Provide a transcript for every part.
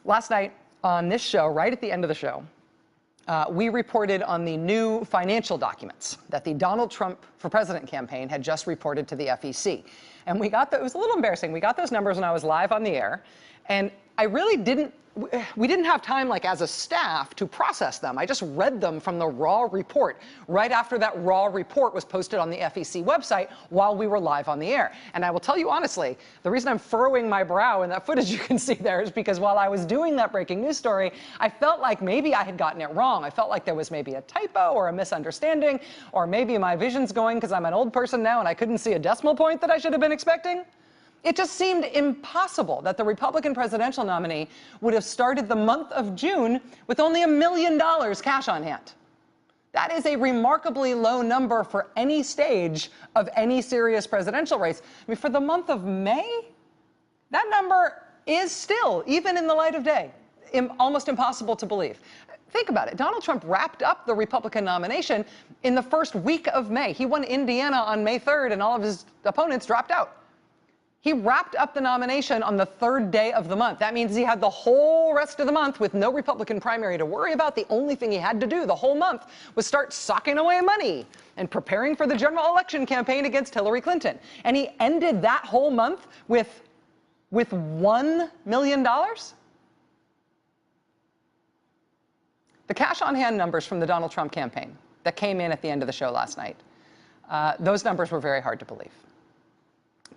Last night on this show, right at the end of the show, we reported on the new financial documents that the Donald Trump for President campaign had just reported to the FEC. And we got it was a little embarrassing. We got those numbers when I was live on the air, and I really we didn't have time, like, as a staff to process them. I just read them from the raw report right after that raw report was posted on the FEC website while we were live on the air. And I will tell you honestly, the reason I'm furrowing my brow in that footage you can see there is because while I was doing that breaking news story, I felt like maybe I had gotten it wrong. I felt like there was maybe a typo or a misunderstanding, or maybe my vision's going because I'm an old person now and I couldn't see a decimal point that I should have been expecting. It just seemed impossible that the Republican presidential nominee would have started the month of June with only $1 million cash on hand. That is a remarkably low number for any stage of any serious presidential race. I mean, for the month of May, that number is still, even in the light of day, almost impossible to believe. Think about it. Donald Trump wrapped up the Republican nomination in the first week of May. He won Indiana on May 3rd, and all of his opponents dropped out. He wrapped up the nomination on the third day of the month. That means he had the whole rest of the month with no Republican primary to worry about. The only thing he had to do the whole month was start socking away money and preparing for the general election campaign against Hillary Clinton. And he ended that whole month with $1 million? The cash on hand numbers from the Donald Trump campaign that came in at the end of the show last night, those numbers were very hard to believe.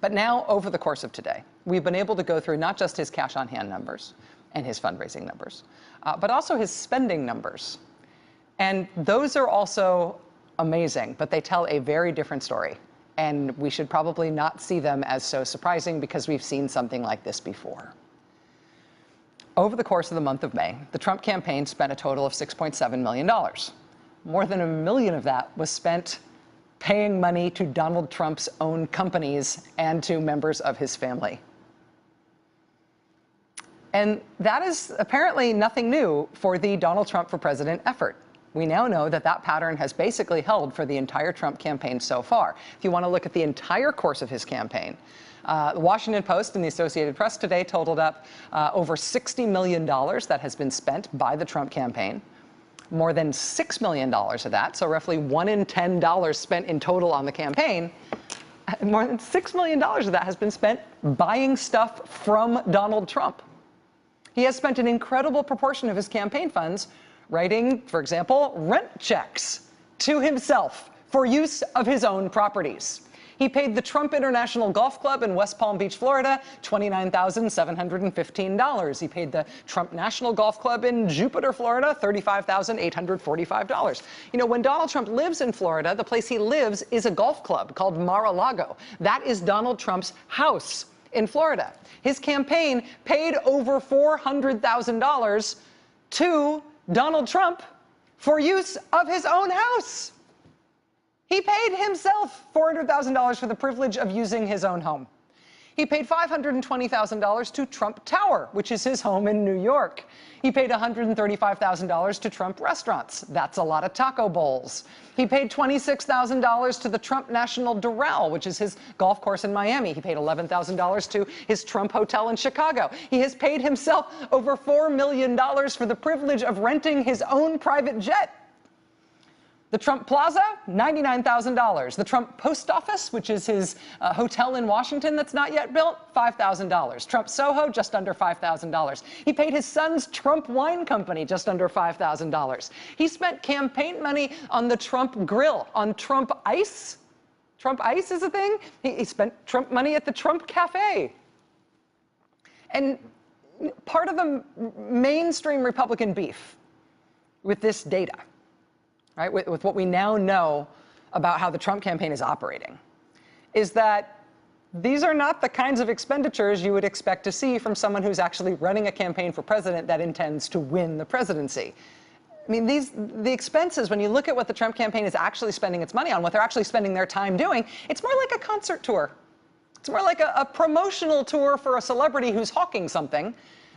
But now, over the course of today, we've been able to go through not just his cash on hand numbers and his fundraising numbers, but also his spending numbers. And those are also amazing, but they tell a very different story. And we should probably not see them as so surprising because we've seen something like this before. Over the course of the month of May, the Trump campaign spent a total of $6.7 million. More than $1 million of that was spent paying money to Donald Trump's own companies and to members of his family. And that is apparently nothing new for the Donald Trump for President effort. We now know that that pattern has basically held for the entire Trump campaign so far. If you want to look at the entire course of his campaign, the Washington Post and the Associated Press today totaled up over $60 million that has been spent by the Trump campaign. More than $6 million of that, so roughly $1 in $10 spent in total on the campaign, more than $6 million of that has been spent buying stuff from Donald Trump. He has spent an incredible proportion of his campaign funds writing, for example, rent checks to himself for use of his own properties. He paid the Trump International Golf Club in West Palm Beach, Florida, $29,715. He paid the Trump National Golf Club in Jupiter, Florida, $35,845. You know, when Donald Trump lives in Florida, the place he lives is a golf club called Mar-a-Lago. That is Donald Trump's house in Florida. His campaign paid over $400,000 to Donald Trump for use of his own house. He paid himself $400,000 for the privilege of using his own home. He paid $520,000 to Trump Tower, which is his home in New York. He paid $135,000 to Trump restaurants. That's a lot of taco bowls. He paid $26,000 to the Trump National Doral, which is his golf course in Miami. He paid $11,000 to his Trump Hotel in Chicago. He has paid himself over $4 million for the privilege of renting his own private jet. The Trump Plaza, $99,000. The Trump Post Office, which is his hotel in Washington that's not yet built, $5,000. Trump Soho, just under $5,000. He paid his son's Trump Wine Company just under $5,000. He spent campaign money on the Trump Grill, on Trump Ice. Trump Ice is a thing. He spent Trump money at the Trump Cafe. And part of the mainstream Republican beef with this data, right, with what we now know about how the Trump campaign is operating, is that these are not the kinds of expenditures you would expect to see from someone who's actually running a campaign for president that intends to win the presidency. I mean, the expenses, when you look at what the Trump campaign is actually spending its money on, what they're actually spending their time doing, it's more like a concert tour. It's more like a promotional tour for a celebrity who's hawking something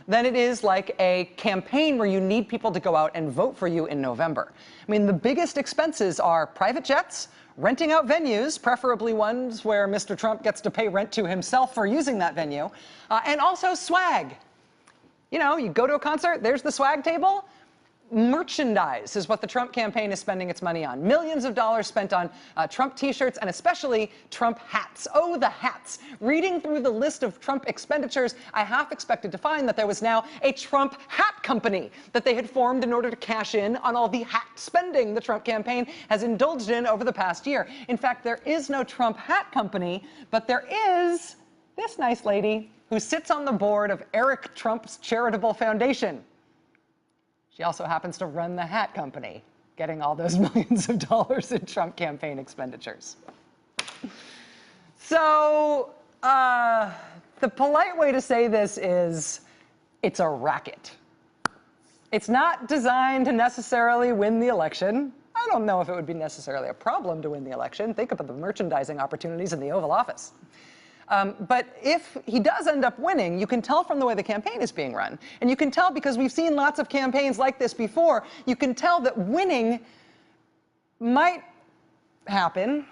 than it is like a campaign where you need people to go out and vote for you in November. I mean, the biggest expenses are private jets, renting out venues, preferably ones where Mr. Trump gets to pay rent to himself for using that venue, and also swag. You know, you go to a concert, there's the swag table. Merchandise is what the Trump campaign is spending its money on. Millions of dollars spent on Trump t-shirts and especially Trump hats. Oh, the hats. Reading through the list of Trump expenditures, I half expected to find that there was now a Trump hat company that they had formed in order to cash in on all the hat spending the Trump campaign has indulged in over the past year. In fact, there is no Trump hat company, but there is this nice lady who sits on the board of Eric Trump's charitable foundation. She also happens to run the hat company, getting all those millions of dollars in Trump campaign expenditures. So the polite way to say this is it's a racket. It's not designed to necessarily win the election. I don't know if it would be necessarily a problem to win the election. Think about the merchandising opportunities in the Oval Office. But if he does end up winning, you can tell from the way the campaign is being run. And you can tell because we've seen lots of campaigns like this before, you can tell that winning might happen,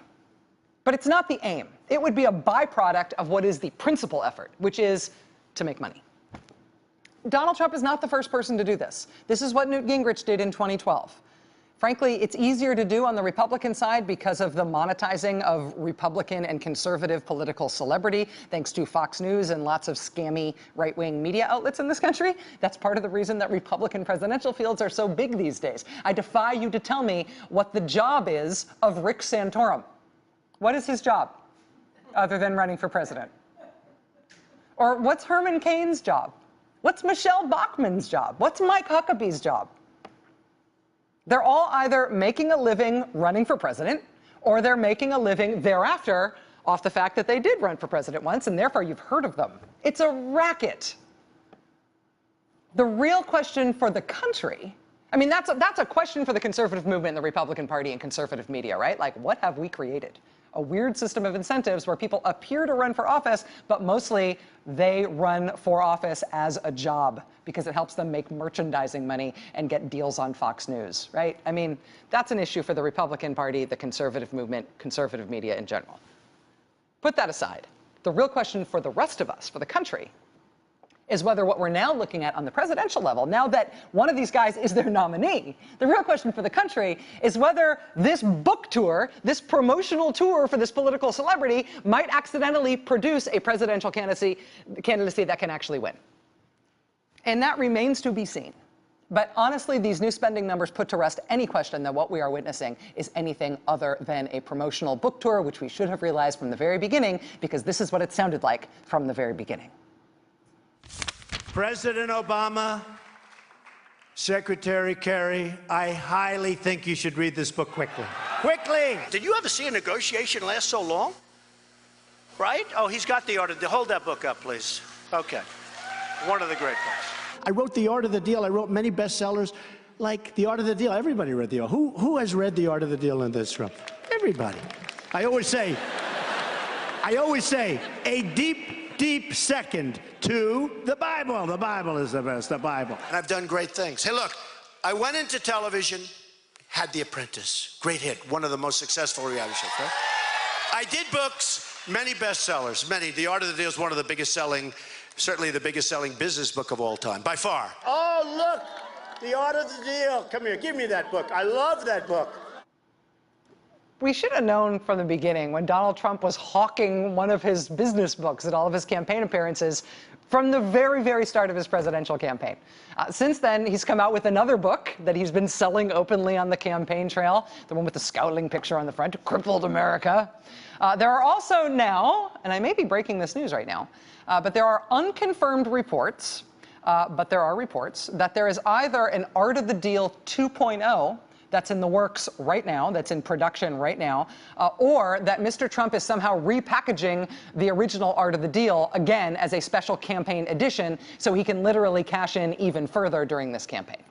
but it's not the aim. It would be a byproduct of what is the principal effort, which is to make money. Donald Trump is not the first person to do this. This is what Newt Gingrich did in 2012. Frankly, it's easier to do on the Republican side because of the monetizing of Republican and conservative political celebrity, thanks to Fox News and lots of scammy right-wing media outlets in this country. That's part of the reason that Republican presidential fields are so big these days. I defy you to tell me what the job is of Rick Santorum. What is his job, other than running for president? Or what's Herman Cain's job? What's Michelle Bachmann's job? What's Mike Huckabee's job? They're all either making a living running for president, or they're making a living thereafter off the fact that they did run for president once, and therefore you've heard of them. It's a racket. The real question for the country, I mean, that's a question for the conservative movement, the Republican Party, and conservative media, right? Like, what have we created? A weird system of incentives where people appear to run for office, but mostly they run for office as a job because it helps them make merchandising money and get deals on Fox News, right? I mean, that's an issue for the Republican Party, the conservative movement, conservative media in general. Put that aside. The real question for the rest of us, for the country, is whether what we're now looking at on the presidential level, now that one of these guys is their nominee, the real question for the country is whether this book tour, this promotional tour for this political celebrity, might accidentally produce a presidential candidacy that can actually win. And that remains to be seen. But honestly, these new spending numbers put to rest any question that what we are witnessing is anything other than a promotional book tour, which we should have realized from the very beginning, because this is what it sounded like from the very beginning. President Obama, Secretary Kerry, I highly think you should read this book quickly. Quickly! Did you ever see a negotiation last so long? Right? Oh, he's got the art of the deal. Hold that book up, please. Okay. One of the great books. I wrote The Art of the Deal. I wrote many bestsellers like The Art of the Deal. Everybody read The Art. Who has read The Art of the Deal in this room? Everybody. I always say, a deep second to the Bible. The Bible is the best, the Bible. And I've done great things. Hey, look, I went into television, had The Apprentice. Great hit. One of the most successful reality shows, right? I did books, many bestsellers, many. The Art of the Deal is one of the biggest selling, certainly the biggest selling business book of all time, by far. Oh, look, The Art of the Deal. Come here, give me that book. I love that book. We should have known from the beginning when Donald Trump was hawking one of his business books at all of his campaign appearances from the very, very start of his presidential campaign. Since then, he's come out with another book that he's been selling openly on the campaign trail, the one with the scowling picture on the front, Crippled America. There are also now, and I may be breaking this news right now, but there are unconfirmed reports, but there are reports that there is either an Art of the Deal 2.0 that's in the works right now, that's in production right now, or that Mr. Trump is somehow repackaging the original Art of the Deal, again, as a special campaign edition, so he can literally cash in even further during this campaign.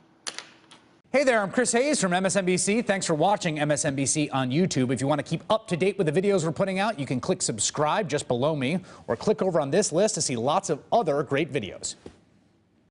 Hey there, I'm Chris Hayes from MSNBC. Thanks for watching MSNBC on YouTube. If you want to keep up to date with the videos we're putting out, you can click subscribe just below me, or click over on this list to see lots of other great videos.